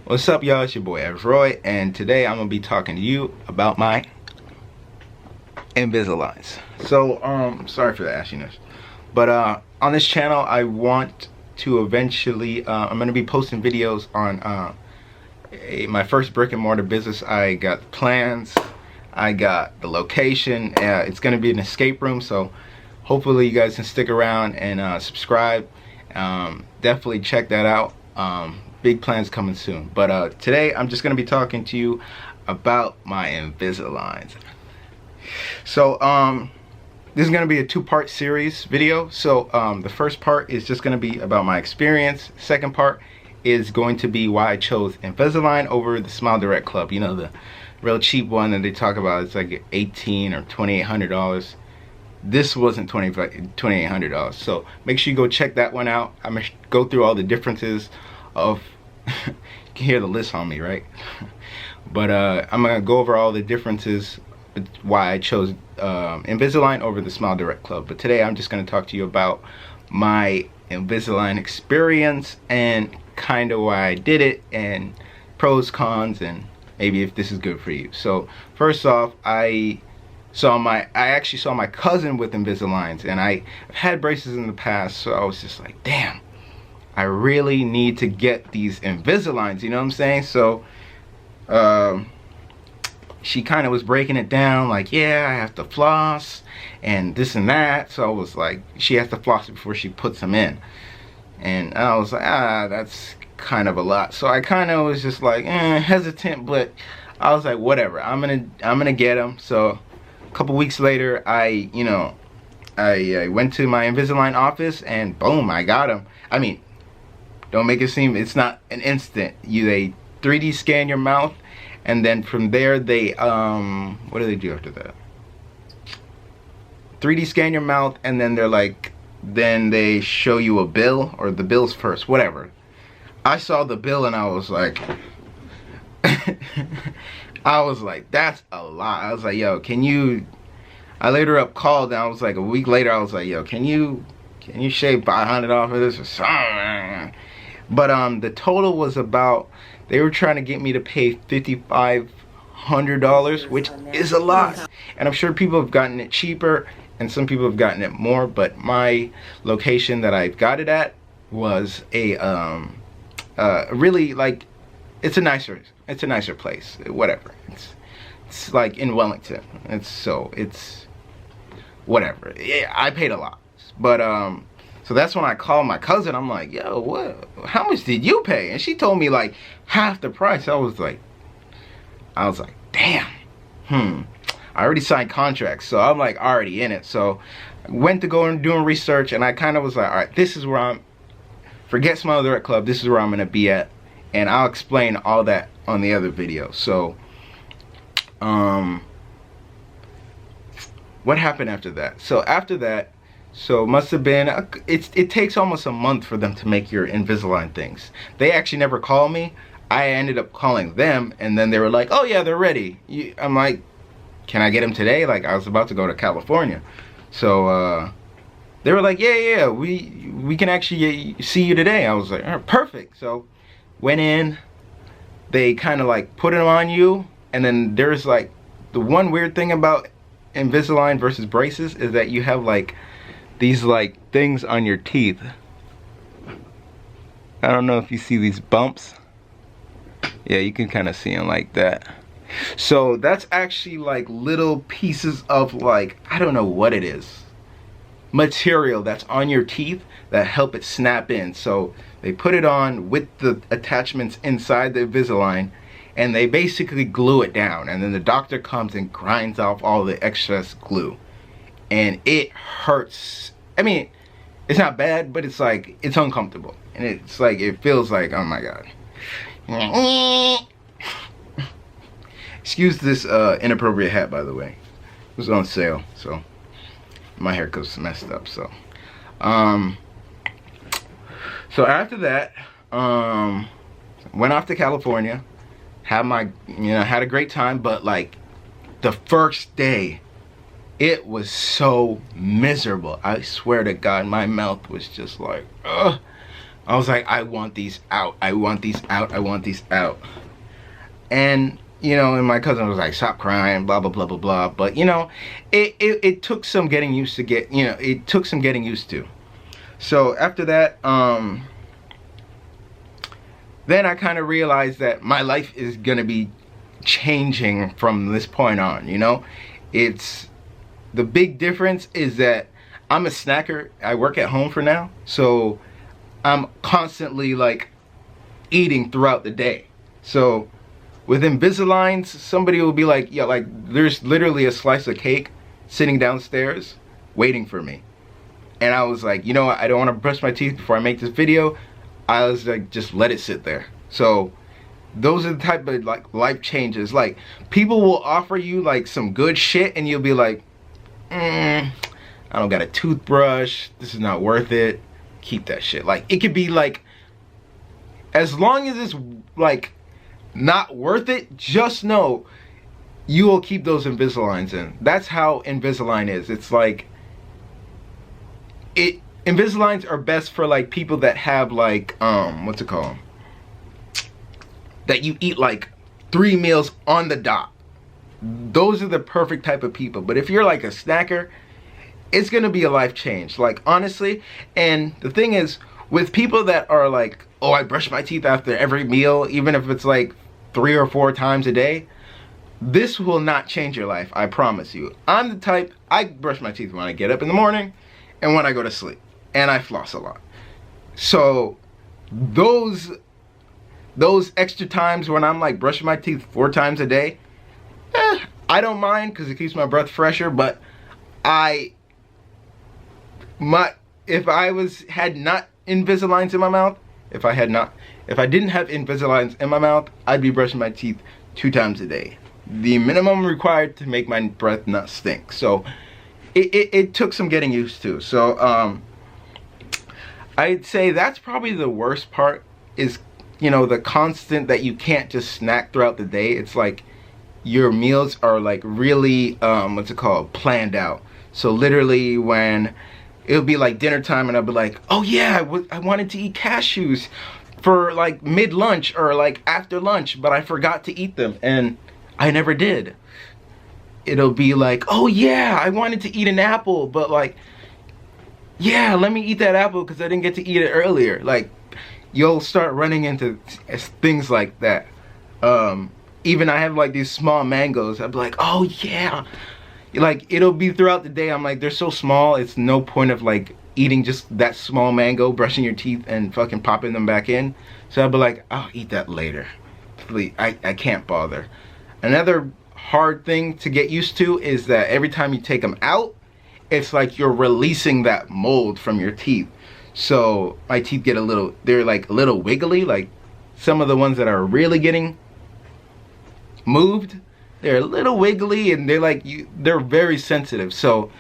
What's up, y'all? It's your boy Roy, and today I'm gonna be talking to you about my Invisaligns. So, sorry for the ashiness, but on this channel, I want to eventually, I'm gonna be posting videos on my first brick and mortar business. I got plans, I got the location. It's gonna be an escape room, so hopefully you guys can stick around and subscribe. Definitely check that out. Big plans coming soon. But today I'm just gonna be talking to you about my Invisaligns. So this is gonna be a two-part series video. So the first part is just gonna be about my experience. Second part is going to be why I chose Invisalign over the Smile Direct Club. You know, the real cheap one that they talk about. It's like $1,800 or $2,800. This wasn't $2,800, so make sure you go check that one out. I'm gonna go through all the differences of you can hear the list on me, right? But I'm gonna go over all the differences why I chose Invisalign over the Smile Direct Club. But today I'm just gonna talk to you about my Invisalign experience and kind of why I did it, and pros, cons, and maybe if this is good for you. So first off, I actually saw my cousin with Invisaligns, and I've had braces in the past, so I was just like, damn, I really need to get these Invisaligns, you know what I'm saying? So she kind of was breaking it down, like, yeah, I have to floss and this and that. So I was like, she has to floss before she puts them in, and I was like, that's kind of a lot. So I kind of was just like hesitant, but I was like, whatever, I'm gonna get them. So a couple weeks later, I went to my Invisalign office, and boom, I got them. I mean, don't make it seem it's not an instant. They 3D scan your mouth, and then from there they what do they do after that? 3D scan your mouth, and then they're like, then they show you a bill, or the bill's first, whatever. I saw the bill and I was like I was like, that's a lot. I was like, yo, can you, I later up called, and I was like, a week later, I was like, yo, can you shave $500 off of this or something? But the total was about, they were trying to get me to pay $5,500, which is a lot. And I'm sure people have gotten it cheaper, and some people have gotten it more, but my location that I got it at was a really, like, it's a nicer place, whatever. It's like in Wellington. It's whatever. Yeah, I paid a lot. But so that's when I called my cousin. I'm like, yo, what? How much did you pay? And she told me like half the price. I was like, damn. I already signed contracts, so I'm like already in it. So I went to go and doing research, and I kind of was like, all right, this is where forget Smile Direct Club. This is where I'm gonna be at, and I'll explain all that on the other video. So what happened after that? So after that, must have been it takes almost a month for them to make your Invisalign things. They actually never called me. I ended up calling them, and then they were like, oh yeah, they're ready. I'm like, can I get them today? Like, I was about to go to California. So they were like, yeah, we can actually see you today. I was like, all right, perfect. So went in, they kind of like put it on you, and then there's like, the one weird thing about Invisalign versus braces is that you have like these like things on your teeth. I don't know if you see these bumps. Yeah, you can kind of see them like that. So that's actually like little pieces of, like, I don't know what it is, material that's on your teeth that help it snap in. So they put it on with the attachments inside the Invisalign, and they basically glue it down, and then the doctor comes and grinds off all the excess glue, and it hurts. I mean, it's not bad, but it's like, it's uncomfortable, and it's like, it feels like, oh my god. Excuse this inappropriate hat, by the way. It was on sale, so my haircut's messed up. So after that, went off to California, had a great time. But like the first day, it was so miserable. I swear to God, my mouth was just like, ugh. I was like, I want these out. I want these out. I want these out. And, you know, and my cousin was like, stop crying, blah, blah, blah, blah, blah. But, you know, it took some getting used to it took some getting used to. So after that, then I kind of realized that my life is going to be changing from this point on, you know. It's, the big difference is that I'm a snacker. I work at home for now. So I'm constantly like eating throughout the day. So with Invisaligns, somebody will be like, yeah, like there's literally a slice of cake sitting downstairs waiting for me. And I was like, you know what, I don't want to brush my teeth before I make this video. I was like, just let it sit there. So those are the type of like life changes. Like people will offer you like some good shit and you'll be like, I don't got a toothbrush, this is not worth it, keep that shit. Like it could be like, as long as it's like not worth it, just know you will keep those Invisaligns in. That's how Invisalign is. It's like, Invisaligns are best for like people that have like, what's it called? That you eat like 3 meals on the dot. Those are the perfect type of people. But if you're like a snacker, it's gonna be a life change. Like honestly, and the thing is, with people that are like, oh, I brush my teeth after every meal, even if it's like 3 or 4 times a day, this will not change your life, I promise you. I'm the type, I brush my teeth when I get up in the morning and when I go to sleep. And I floss a lot. So those extra times when I'm like brushing my teeth 4 times a day, I don't mind because it keeps my breath fresher. But if I had not Invisaligns in my mouth, if I didn't have Invisaligns in my mouth, I'd be brushing my teeth 2 times a day. The minimum required to make my breath not stink. So it took some getting used to. So I'd say that's probably the worst part, is, you know, the constant that you can't just snack throughout the day. It's like your meals are like really, what's it called, planned out. So literally when it'll be like dinner time and I'll be like, oh yeah, I wanted to eat cashews for like mid-lunch or like after lunch, but I forgot to eat them and I never did. It'll be like, oh yeah, I wanted to eat an apple, but like, yeah, let me eat that apple because I didn't get to eat it earlier. Like, you'll start running into things like that. Even I have like these small mangoes. I'll be like, oh yeah. Like, it'll be throughout the day. I'm like, they're so small. It's no point of like eating just that small mango, brushing your teeth and fucking popping them back in. So I'll be like, I'll eat that later. Please, I can't bother. Another hard thing to get used to is that every time you take them out, it's like you're releasing that mold from your teeth. So my teeth get they're like a little wiggly. Like some of the ones that are really getting moved, they're a little wiggly and they're very sensitive. So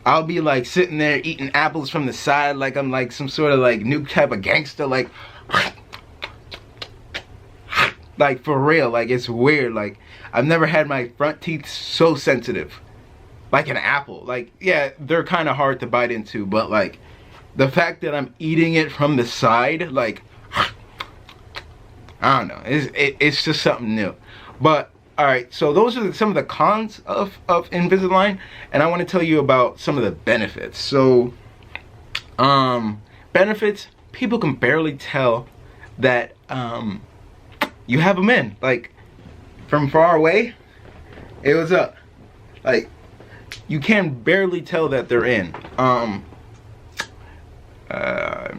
I'll be like sitting there eating apples from the side like I'm like some sort of like new type of gangster, like for real. Like it's weird. Like I've never had my front teeth so sensitive. Like an apple. Like, yeah, they're kind of hard to bite into, but like the fact that I'm eating it from the side, like, I don't know, it's just something new. But alright, so those are some of the cons of Invisalign, and I want to tell you about some of the benefits. So benefits, people can barely tell that you have them in. Like from far away, it was up. Like you can barely tell that they're in. I'm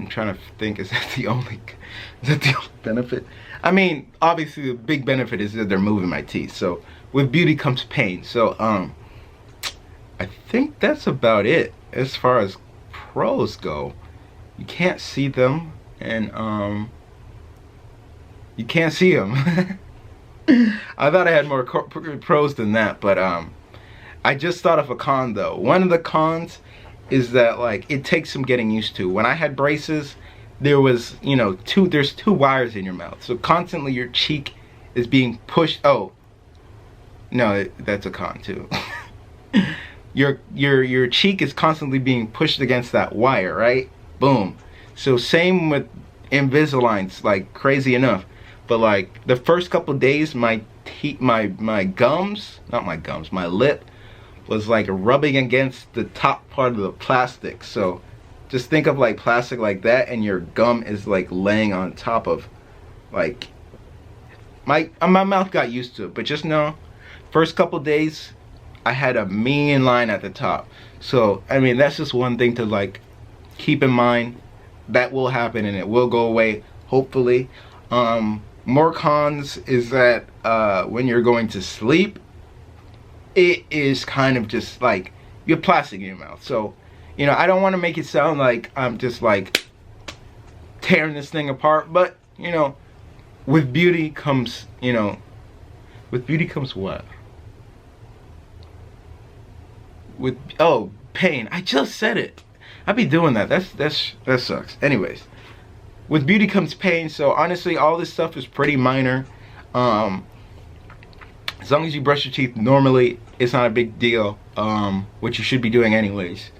trying to think, is that the only benefit? I mean, obviously the big benefit is that they're moving my teeth. So with beauty comes pain. So I think that's about it as far as pros go. You can't see them, and you can't see them. I thought I had more pros than that, but I just thought of a con though. One of the cons is that like it takes some getting used to. When I had braces, there was, you know, there's 2 wires in your mouth. So constantly your cheek is being pushed. Oh, no, that's a con too. Your cheek is constantly being pushed against that wire, right? Boom. So same with Invisaligns like crazy enough, but like the first couple days my gums, not my gums, my lip was like rubbing against the top part of the plastic. So just think of like plastic like that, and your gum is like laying on top of, like, my mouth got used to it, but just know first couple days I had a mean line at the top. So I mean, that's just one thing to like keep in mind. That will happen and it will go away, hopefully. More cons is that when you're going to sleep, it is kind of just like you're plastic in your mouth. So, you know, I don't want to make it sound like I'm just like tearing this thing apart, but you know, with beauty comes, you know, with beauty comes what? With, oh, pain. I just said it. I be doing that. That sucks. Anyways, with beauty comes pain. So honestly, all this stuff is pretty minor. As long as you brush your teeth normally, it's not a big deal. Which you should be doing anyways.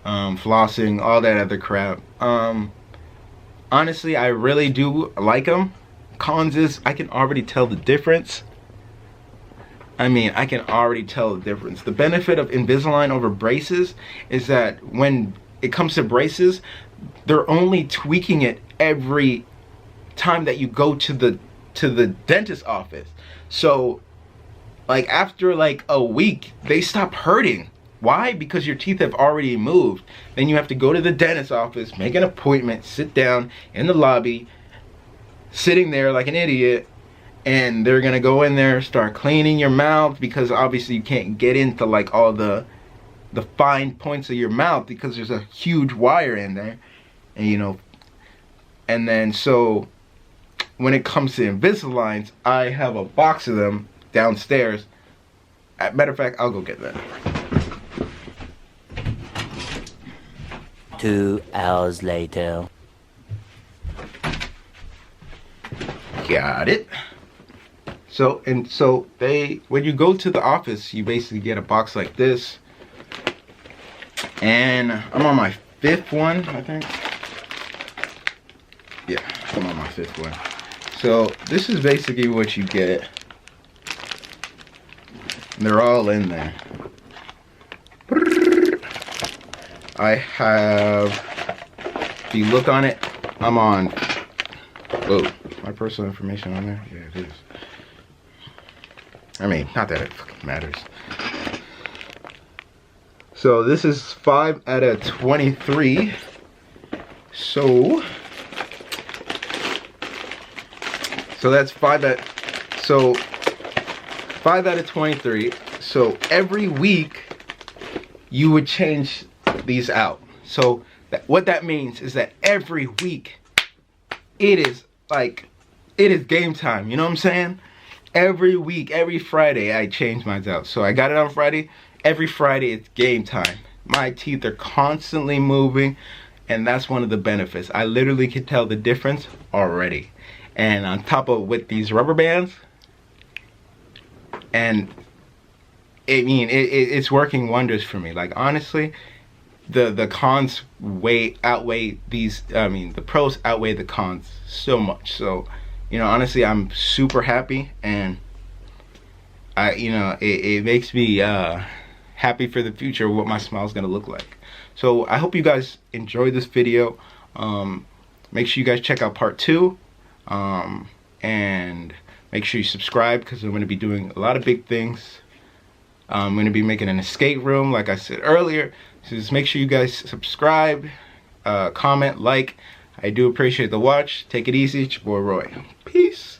Flossing, all that other crap. Honestly, I really do like them. Cons is I can already tell the difference. I mean, I can already tell the difference. The benefit of Invisalign over braces is that when it comes to braces, they're only tweaking it every time that you go to the dentist office. So like after like a week, they stop hurting. Why? Because your teeth have already moved. Then you have to go to the dentist office, make an appointment, sit down in the lobby, sitting there like an idiot, and they're gonna go in there, start cleaning your mouth, because obviously you can't get into like all the fine points of your mouth because there's a huge wire in there, and you know, and then so when it comes to Invisaligns, I have a box of them downstairs. Matter of fact, I'll go get that. 2 hours later. Got it. So they, when you go to the office, you basically get a box like this, and I'm on my 5th one, I think. Yeah, I'm on my 5th one. So this is basically what you get. They're all in there. I have, if you look on it, I'm on, whoa, my personal information on there? Yeah, it is. I mean, not that it fucking matters. So this is 5 out of 23. So that's 5 out of 23. So every week you would change these out. So what that means is that every week it is game time. You know what I'm saying? Every week, every Friday, I change mine out. So I got it on Friday. Every Friday, it's game time. My teeth are constantly moving, and that's one of the benefits. I literally can tell the difference already. And on top of with these rubber bands, and I mean, it's working wonders for me. Like honestly, the cons outweigh these. I mean, the pros outweigh the cons so much. So, you know, honestly, I'm super happy, and it makes me happy for the future, what my smile is gonna look like. So I hope you guys enjoyed this video. Make sure you guys check out part 2, and make sure you subscribe, because I'm gonna be doing a lot of big things. I'm gonna be making an escape room, like I said earlier. So just make sure you guys subscribe, comment, like. I do appreciate the watch. Take it easy. It's your boy Roy. Peace.